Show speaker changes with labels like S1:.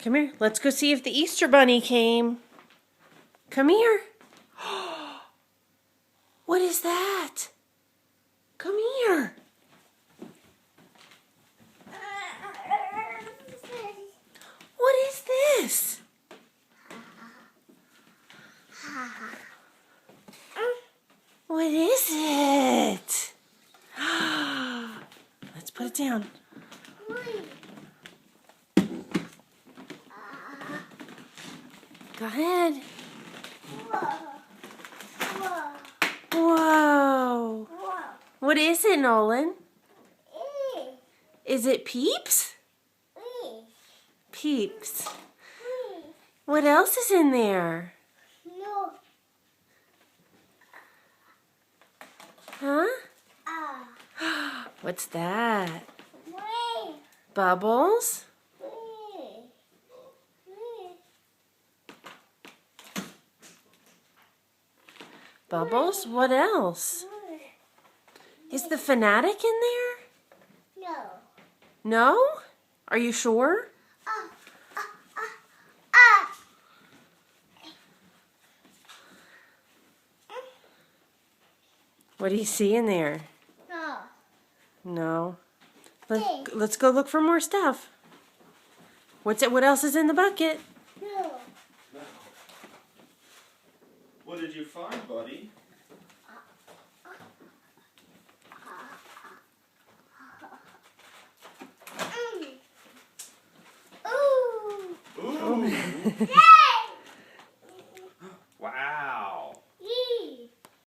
S1: Come here. Let's go see if the Easter Bunny came. Come here. What is that? Come here. What is this? What is it? Let's put it down. Go ahead. Whoa. What is it, Nolan? Is it Peeps? Peeps. What else is in there? Huh? What's that? Bubbles? Bubbles? What else? Is the Fanatic in there?
S2: No.
S1: No? Are you sure? What do you see in there?
S2: No.
S1: No. Let's go look for more stuff. What's it? What else is in the bucket?
S2: No.
S3: What did you find, buddy?
S2: Ooh.
S3: Ooh.
S2: Yeah.